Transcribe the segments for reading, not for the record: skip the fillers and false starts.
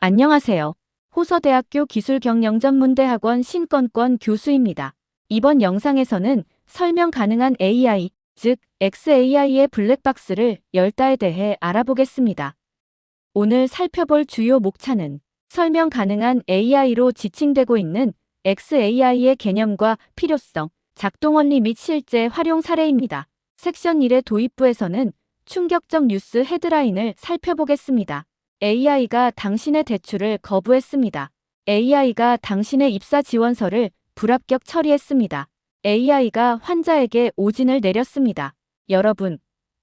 안녕하세요. 호서대학교 기술경영전문대학원 신권권 교수입니다. 이번 영상에서는 설명 가능한 AI, 즉 XAI의 블랙박스를 열다에 대해 알아보겠습니다. 오늘 살펴볼 주요 목차는 설명 가능한 AI로 지칭되고 있는 XAI의 개념과 필요성, 작동 원리 및 실제 활용 사례입니다. 섹션 1의 도입부에서는 충격적 뉴스 헤드라인을 살펴보겠습니다. AI가 당신의 대출을 거부했습니다. AI가 당신의 입사 지원서를 불합격 처리했습니다. AI가 환자에게 오진을 내렸습니다. 여러분,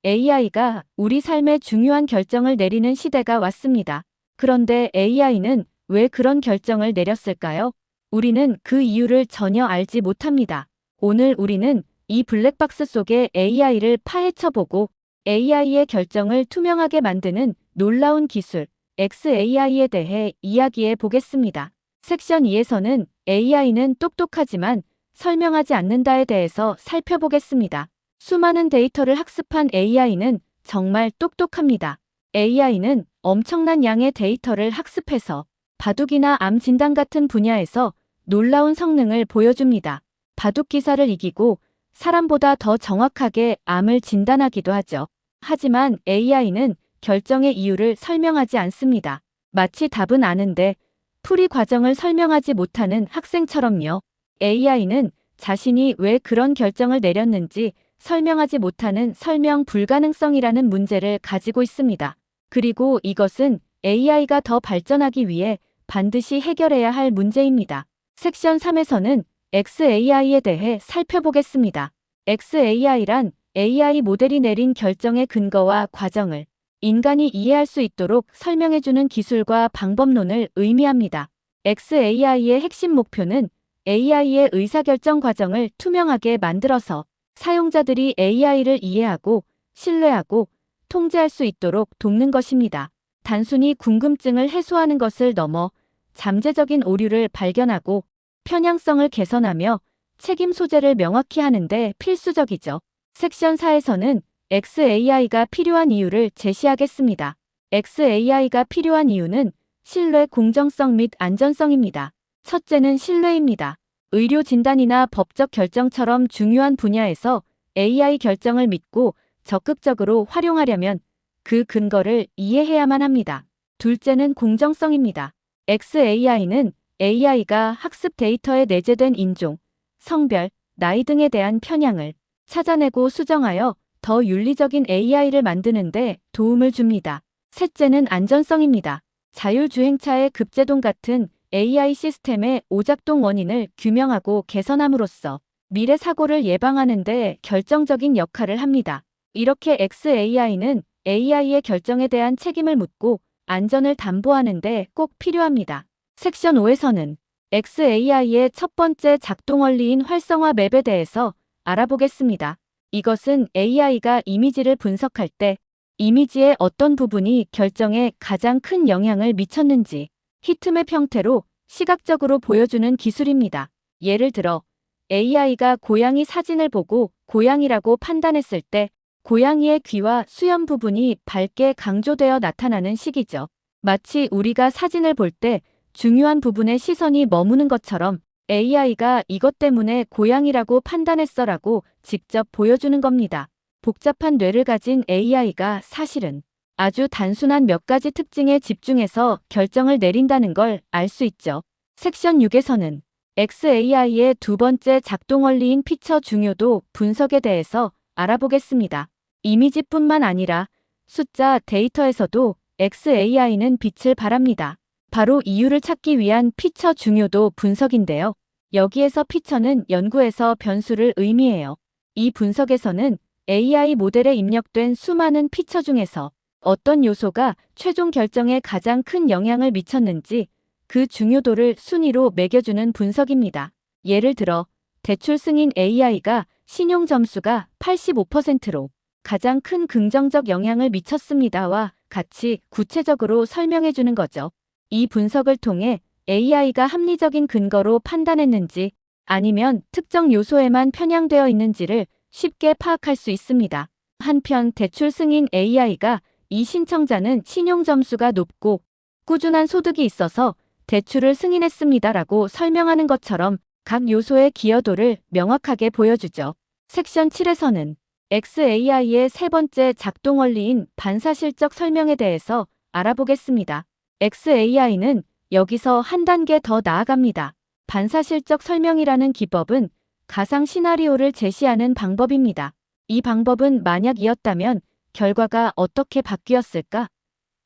AI가 우리 삶에 중요한 결정을 내리는 시대가 왔습니다. 그런데 AI는 왜 그런 결정을 내렸을까요? 우리는 그 이유를 전혀 알지 못합니다. 오늘 우리는 이 블랙박스 속의 AI를 파헤쳐보고 AI의 결정을 투명하게 만드는 놀라운 기술, XAI에 대해 이야기해 보겠습니다. 섹션 2에서는 AI는 똑똑하지만 설명하지 않는다에 대해서 살펴보겠습니다. 수많은 데이터를 학습한 AI는 정말 똑똑합니다. AI는 엄청난 양의 데이터를 학습해서 바둑이나 암 진단 같은 분야에서 놀라운 성능을 보여줍니다. 바둑 기사를 이기고 사람보다 더 정확하게 암을 진단하기도 하죠. 하지만 AI는 결정의 이유를 설명하지 않습니다. 마치 답은 아는데 풀이 과정을 설명하지 못하는 학생처럼요. AI는 자신이 왜 그런 결정을 내렸는지 설명하지 못하는 설명 불가능성이라는 문제를 가지고 있습니다. 그리고 이것은 AI가 더 발전하기 위해 반드시 해결해야 할 문제입니다. 섹션 3에서는 XAI에 대해 살펴보겠습니다. XAI란 AI 모델이 내린 결정의 근거와 과정을 인간이 이해할 수 있도록 설명해주는 기술과 방법론을 의미합니다. XAI의 핵심 목표는 AI의 의사결정 과정을 투명하게 만들어서 사용자들이 AI를 이해하고 신뢰하고 통제할 수 있도록 돕는 것입니다. 단순히 궁금증을 해소하는 것을 넘어 잠재적인 오류를 발견하고 편향성을 개선하며 책임 소재를 명확히 하는 데 필수적이죠. 섹션 4에서는 XAI가 필요한 이유를 제시하겠습니다. XAI가 필요한 이유는 신뢰, 공정성 및 안전성입니다. 첫째는 신뢰입니다. 의료 진단이나 법적 결정처럼 중요한 분야에서 AI 결정을 믿고 적극적으로 활용하려면 그 근거를 이해해야만 합니다. 둘째는 공정성입니다. XAI는 AI가 학습 데이터에 내재된 인종, 성별, 나이 등에 대한 편향을 찾아내고 수정하여 더 윤리적인 AI를 만드는 데 도움을 줍니다. 셋째는 안전성입니다. 자율주행차의 급제동 같은 AI 시스템의 오작동 원인을 규명하고 개선함으로써 미래 사고를 예방하는 데 결정적인 역할을 합니다. 이렇게 XAI는 AI의 결정에 대한 책임을 묻고 안전을 담보하는 데 꼭 필요합니다. 섹션 5에서는 XAI의 첫 번째 작동 원리인 활성화 맵에 대해서 알아보겠습니다. 이것은 AI가 이미지를 분석할 때 이미지의 어떤 부분이 결정에 가장 큰 영향을 미쳤는지 히트맵 형태로 시각적으로 보여주는 기술입니다. 예를 들어 AI가 고양이 사진을 보고 고양이라고 판단했을 때 고양이의 귀와 수염 부분이 밝게 강조되어 나타나는 식이죠. 마치 우리가 사진을 볼 때 중요한 부분에 시선이 머무는 것처럼 AI가 이것 때문에 고양이라고 판단했어라고 직접 보여주는 겁니다. 복잡한 뇌를 가진 AI가 사실은 아주 단순한 몇 가지 특징에 집중해서 결정을 내린다는 걸 알 수 있죠. 섹션 6에서는 XAI의 두 번째 작동 원리인 피처 중요도 분석에 대해서 알아보겠습니다. 이미지뿐만 아니라 숫자 데이터에서도 XAI는 빛을 발합니다. 바로 이유를 찾기 위한 피처 중요도 분석인데요. 여기에서 피처는 연구에서 변수를 의미해요. 이 분석에서는 AI 모델에 입력된 수많은 피처 중에서 어떤 요소가 최종 결정에 가장 큰 영향을 미쳤는지 그 중요도를 순위로 매겨주는 분석입니다. 예를 들어 대출 승인 AI가 신용 점수가 85%로 가장 큰 긍정적 영향을 미쳤습니다와 같이 구체적으로 설명해주는 거죠. 이 분석을 통해 AI가 합리적인 근거로 판단했는지 아니면 특정 요소에만 편향되어 있는지를 쉽게 파악할 수 있습니다. 한편 대출 승인 AI가 이 신청자는 신용 점수가 높고 꾸준한 소득이 있어서 대출을 승인했습니다라고 설명하는 것처럼 각 요소의 기여도를 명확하게 보여주죠. 섹션 7에서는 XAI의 세 번째 작동 원리인 반사실적 설명에 대해서 알아보겠습니다. XAI는 여기서 한 단계 더 나아갑니다. 반사실적 설명이라는 기법은 가상 시나리오를 제시하는 방법입니다. 이 방법은 만약이었다면 결과가 어떻게 바뀌었을까?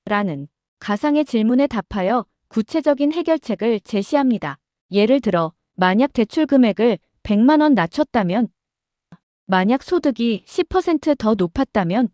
라는 가상의 질문에 답하여 구체적인 해결책을 제시합니다. 예를 들어, 만약 대출 금액을 100만 원 낮췄다면, 만약 소득이 10% 더 높았다면,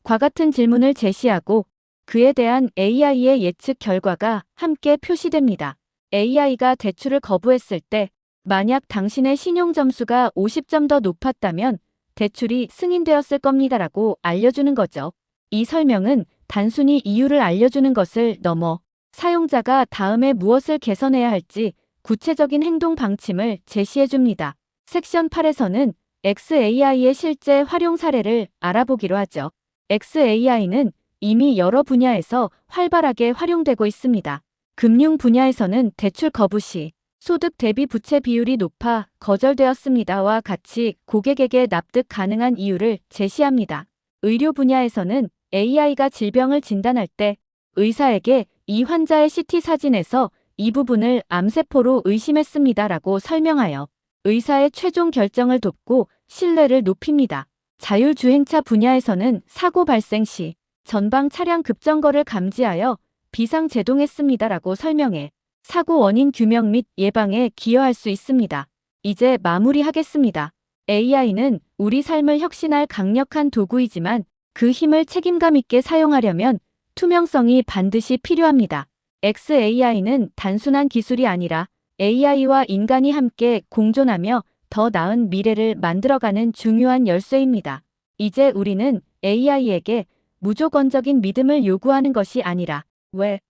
과 같은 질문을 제시하고 그에 대한 AI의 예측 결과가 함께 표시됩니다. AI가 대출을 거부했을 때, 만약 당신의 신용 점수가 50점 더 높았다면 대출이 승인되었을 겁니다라고 알려주는 거죠. 이 설명은 단순히 이유를 알려주는 것을 넘어 사용자가 다음에 무엇을 개선해야 할지 구체적인 행동 방침을 제시해 줍니다. 섹션 8에서는 XAI의 실제 활용 사례를 알아보기로 하죠. XAI는 이미 여러 분야에서 활발하게 활용되고 있습니다. 금융 분야에서는 대출 거부 시 소득 대비 부채 비율이 높아 거절되었습니다와 같이 고객에게 납득 가능한 이유를 제시합니다. 의료 분야에서는 AI가 질병을 진단할 때 의사에게 이 환자의 CT 사진에서 이 부분을 암세포로 의심했습니다라고 설명하여 의사의 최종 결정을 돕고 신뢰를 높입니다. 자율주행차 분야에서는 사고 발생 시 전방 차량 급정거를 감지하여 비상제동했습니다라고 설명해 사고 원인 규명 및 예방에 기여할 수 있습니다. 이제 마무리하겠습니다. AI는 우리 삶을 혁신할 강력한 도구이지만 그 힘을 책임감 있게 사용하려면 투명성이 반드시 필요합니다. XAI는 단순한 기술이 아니라 AI와 인간이 함께 공존하며 더 나은 미래를 만들어가는 중요한 열쇠입니다. 이제 우리는 AI에게 무조건적인 믿음을 요구하는 것이 아니라 왜?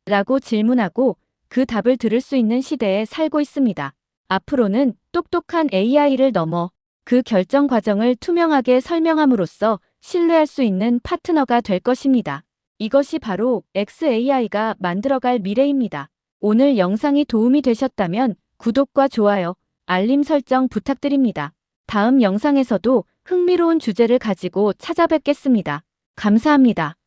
라고 질문하고 그 답을 들을 수 있는 시대에 살고 있습니다. 앞으로는 똑똑한 AI를 넘어 그 결정 과정을 투명하게 설명함으로써 신뢰할 수 있는 파트너가 될 것입니다. 이것이 바로 XAI가 만들어갈 미래입니다. 오늘 영상이 도움이 되셨다면 구독과 좋아요, 알림 설정 부탁드립니다. 다음 영상에서도 흥미로운 주제를 가지고 찾아뵙겠습니다. 감사합니다.